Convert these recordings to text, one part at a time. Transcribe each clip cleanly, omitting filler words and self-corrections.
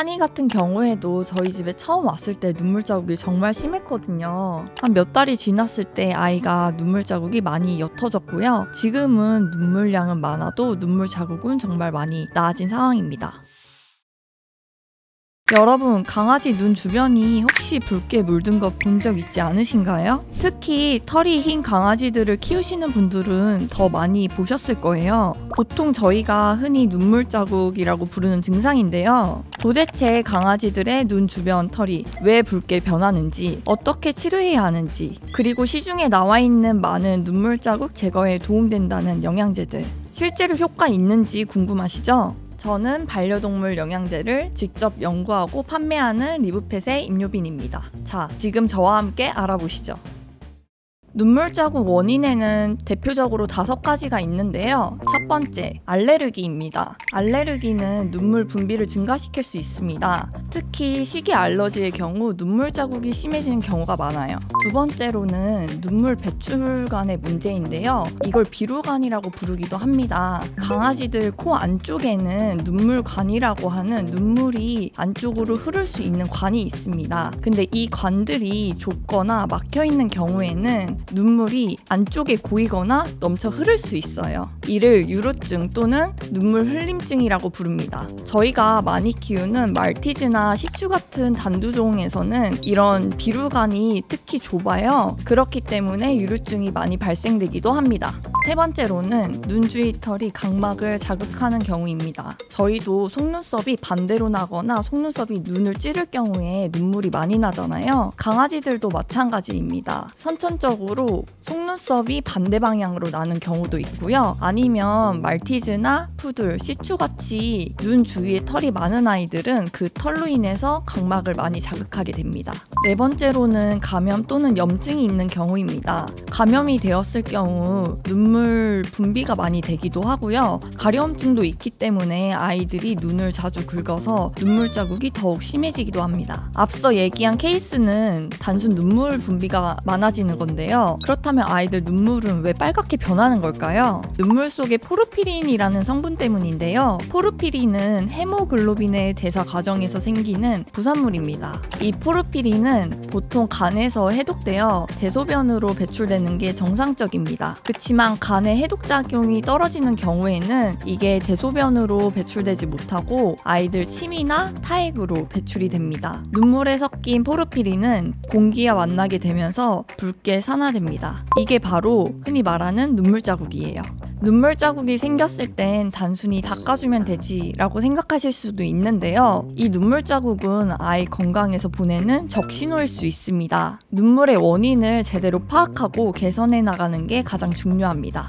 한이 같은 경우에도 저희 집에 처음 왔을 때 눈물 자국이 정말 심했거든요. 한 몇 달이 지났을 때 아이가 눈물 자국이 많이 옅어졌고요. 지금은 눈물량은 많아도 눈물 자국은 정말 많이 나아진 상황입니다. 여러분, 강아지 눈 주변이 혹시 붉게 물든 거 본 적 있지 않으신가요? 특히 털이 흰 강아지들을 키우시는 분들은 더 많이 보셨을 거예요. 보통 저희가 흔히 눈물 자국이라고 부르는 증상인데요. 도대체 강아지들의 눈 주변 털이 왜 붉게 변하는지, 어떻게 치료해야 하는지, 그리고 시중에 나와 있는 많은 눈물 자국 제거에 도움된다는 영양제들, 실제로 효과 있는지 궁금하시죠? 저는 반려동물 영양제를 직접 연구하고 판매하는 리브펫의 임요빈입니다. 자, 지금 저와 함께 알아보시죠. 눈물 자국 원인에는 대표적으로 5가지가 있는데요. 첫 번째, 알레르기입니다. 알레르기는 눈물 분비를 증가시킬 수 있습니다. 특히 식이 알러지의 경우 눈물 자국이 심해지는 경우가 많아요. 두 번째로는 눈물 배출관의 문제인데요. 이걸 비루관이라고 부르기도 합니다. 강아지들 코 안쪽에는 눈물관이라고 하는 눈물이 안쪽으로 흐를 수 있는 관이 있습니다. 근데 이 관들이 좁거나 막혀 있는 경우에는 눈물이 안쪽에 고이거나 넘쳐 흐를 수 있어요. 이를 유루증 또는 눈물 흘림증이라고 부릅니다. 저희가 많이 키우는 말티즈나 시츄 같은 단두종에서는 이런 비루관이 특히 좁아요. 그렇기 때문에 유루증이 많이 발생되기도 합니다. 세 번째로는 눈 주위 털이 각막을 자극하는 경우입니다. 저희도 속눈썹이 반대로 나거나 속눈썹이 눈을 찌를 경우에 눈물이 많이 나잖아요. 강아지들도 마찬가지입니다. 선천적으로 속눈썹이 반대 방향으로 나는 경우도 있고요. 아니면 말티즈나 푸들, 시츄같이 눈 주위에 털이 많은 아이들은 그 털로 인해서 각막을 많이 자극하게 됩니다. 네 번째로는 감염 또는 염증이 있는 경우입니다. 감염이 되었을 경우 눈물 분비가 많이 되기도 하고요. 가려움증도 있기 때문에 아이들이 눈을 자주 긁어서 눈물 자국이 더욱 심해지기도 합니다. 앞서 얘기한 케이스는 단순 눈물 분비가 많아지는 건데요. 그렇다면 아이들 눈물은 왜 빨갛게 변하는 걸까요? 눈물 속에 포르피린이라는 성분 때문인데요. 포르피린은 헤모글로빈의 대사 과정에서 생기는 부산물입니다. 이 포르피린은 보통 간에서 해독되어 대소변으로 배출되는 게 정상적입니다. 그렇지만 간의 해독작용이 떨어지는 경우에는 이게 대소변으로 배출되지 못하고 아이들 침이나 타액으로 배출이 됩니다. 눈물에 섞인 포르피린은 공기와 만나게 되면서 붉게 산화됩니다. 이게 바로 흔히 말하는 눈물 자국이에요. 눈물 자국이 생겼을 땐 단순히 닦아주면 되지 라고 생각하실 수도 있는데요. 이 눈물 자국은 아이 건강에서 보내는 적신호일 수 있습니다. 눈물의 원인을 제대로 파악하고 개선해 나가는 게 가장 중요합니다.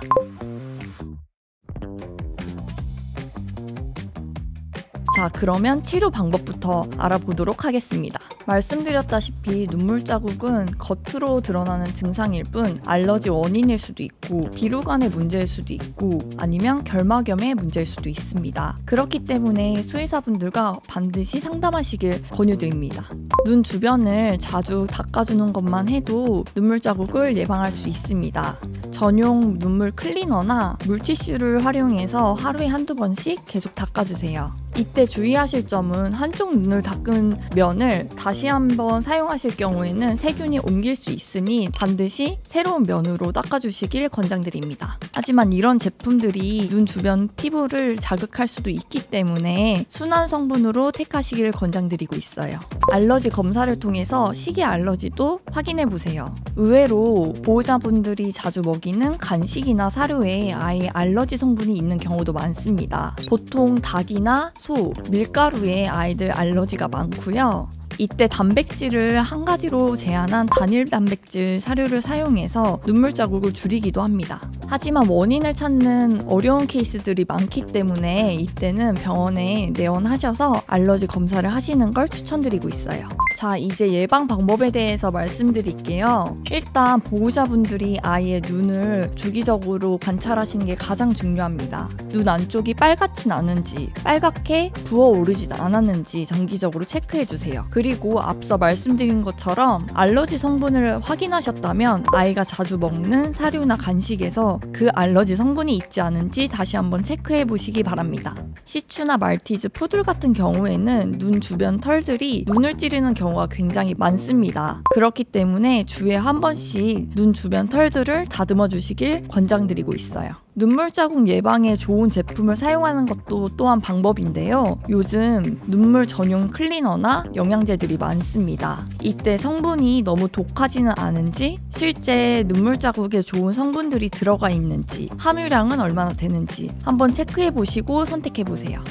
자, 그러면 치료 방법부터 알아보도록 하겠습니다. 말씀드렸다시피 눈물 자국은 겉으로 드러나는 증상일 뿐 알러지 원인일 수도 있고 비루관의 문제일 수도 있고 아니면 결막염의 문제일 수도 있습니다. 그렇기 때문에 수의사분들과 반드시 상담하시길 권유드립니다. 눈 주변을 자주 닦아주는 것만 해도 눈물 자국을 예방할 수 있습니다. 전용 눈물 클리너나 물티슈를 활용해서 하루에 한두 번씩 계속 닦아주세요. 이때 주의하실 점은 한쪽 눈을 닦은 면을 다시 한번 사용하실 경우에는 세균이 옮길 수 있으니 반드시 새로운 면으로 닦아주시길 권장드립니다. 하지만 이런 제품들이 눈 주변 피부를 자극할 수도 있기 때문에 순한 성분으로 택하시길 권장드리고 있어요. 알러지 검사를 통해서 식이 알러지도 확인해보세요. 의외로 보호자분들이 자주 먹이는 간식이나 사료에 아예 알러지 성분이 있는 경우도 많습니다. 보통 닭이나 소, 밀가루에 아이들 알러지가 많고요. 이때 단백질을 한 가지로 제한한 단일 단백질 사료를 사용해서 눈물 자국을 줄이기도 합니다. 하지만 원인을 찾는 어려운 케이스들이 많기 때문에 이때는 병원에 내원하셔서 알러지 검사를 하시는 걸 추천드리고 있어요. 자, 이제 예방 방법에 대해서 말씀드릴게요. 일단 보호자분들이 아이의 눈을 주기적으로 관찰하시는 게 가장 중요합니다. 눈 안쪽이 빨갛진 않은지, 빨갛게 부어오르지 않았는지 정기적으로 체크해주세요. 그리고 앞서 말씀드린 것처럼 알러지 성분을 확인하셨다면 아이가 자주 먹는 사료나 간식에서 그 알러지 성분이 있지 않은지 다시 한번 체크해보시기 바랍니다. 시츄나 말티즈, 푸들 같은 경우에는 눈 주변 털들이 눈을 찌르는 경우가 굉장히 많습니다. 그렇기 때문에 주에 한 번씩 눈 주변 털들을 다듬어 주시길 권장드리고 있어요. 눈물 자국 예방에 좋은 제품을 사용하는 것도 또한 방법인데요. 요즘 눈물 전용 클리너나 영양제들이 많습니다. 이때 성분이 너무 독하지는 않은지, 실제 눈물 자국에 좋은 성분들이 들어가 있는지, 함유량은 얼마나 되는지 한번 체크해 보시고 선택해 보세요.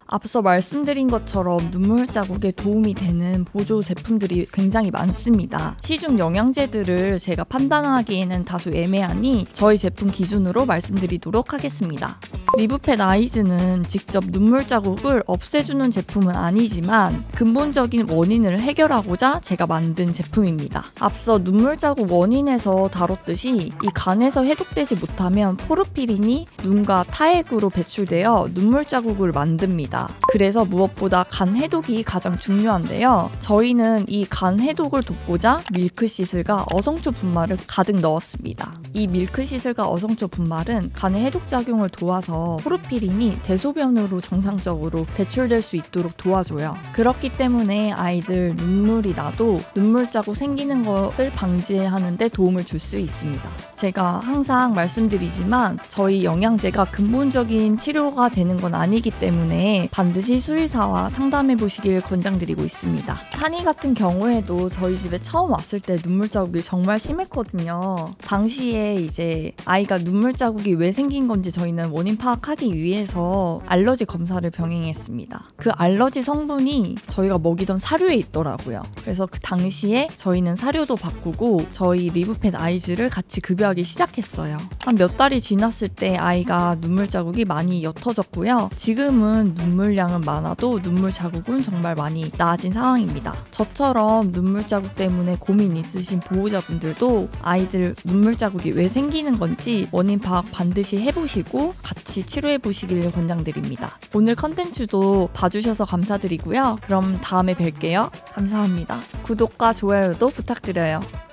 앞서 말씀드린 것처럼 눈물 자국에 도움이 되는 보조 제품들이 굉장히 많습니다. 시중 영양제들을 제가 판단하기에는 다소 애매하니 저희 제품 기준으로 말씀드리도록 하겠습니다. 리브펫 아이즈는 직접 눈물 자국을 없애주는 제품은 아니지만 근본적인 원인을 해결하고자 제가 만든 제품입니다. 앞서 눈물 자국 원인에서 다뤘듯이 이 간에서 해독되지 못하면 포르피린이 눈과 타액으로 배출되어 눈물 자국을 만듭니다. 그래서 무엇보다 간 해독이 가장 중요한데요. 저희는 이 간 해독을 돕고자 밀크시슬과 어성초 분말을 가득 넣었습니다. 이 밀크시슬과 어성초 분말은 간의 해독 작용을 도와서 포르피린이 대소변으로 정상적으로 배출될 수 있도록 도와줘요. 그렇기 때문에 아이들 눈물이 나도 눈물 자국 생기는 것을 방지하는 데 도움을 줄 수 있습니다. 제가 항상 말씀드리지만 저희 영양제가 근본적인 치료가 되는 건 아니기 때문에 반드시 수의사와 상담해 보시길 권장드리고 있습니다. 타니 같은 경우에도 저희 집에 처음 왔을 때 눈물 자국이 정말 심했거든요. 당시에 이제 아이가 눈물 자국이 왜 생긴 건지 저희는 원인 파악하기 위해서 알러지 검사를 병행했습니다. 그 알러지 성분이 저희가 먹이던 사료에 있더라고요. 그래서 그 당시에 저희는 사료도 바꾸고 저희 리브펫 아이즈를 같이 급여하기 시작했어요. 한 몇 달이 지났을 때 아이가 눈물 자국이 많이 옅어졌고요. 지금은 눈물량은 많아도 눈물 자국은 정말 많이 나아진 상황입니다. 저처럼 눈물 자국 때문에 고민 있으신 보호자분들도 아이들 눈물 자국이 왜 생기는 건지 원인 파악 반드시 해보시고 같이 치료해 보시길 권장드립니다. 오늘 컨텐츠도 봐주셔서 감사드리고요. 그럼 다음에 뵐게요. 감사합니다. 구독과 좋아요도 부탁드려요.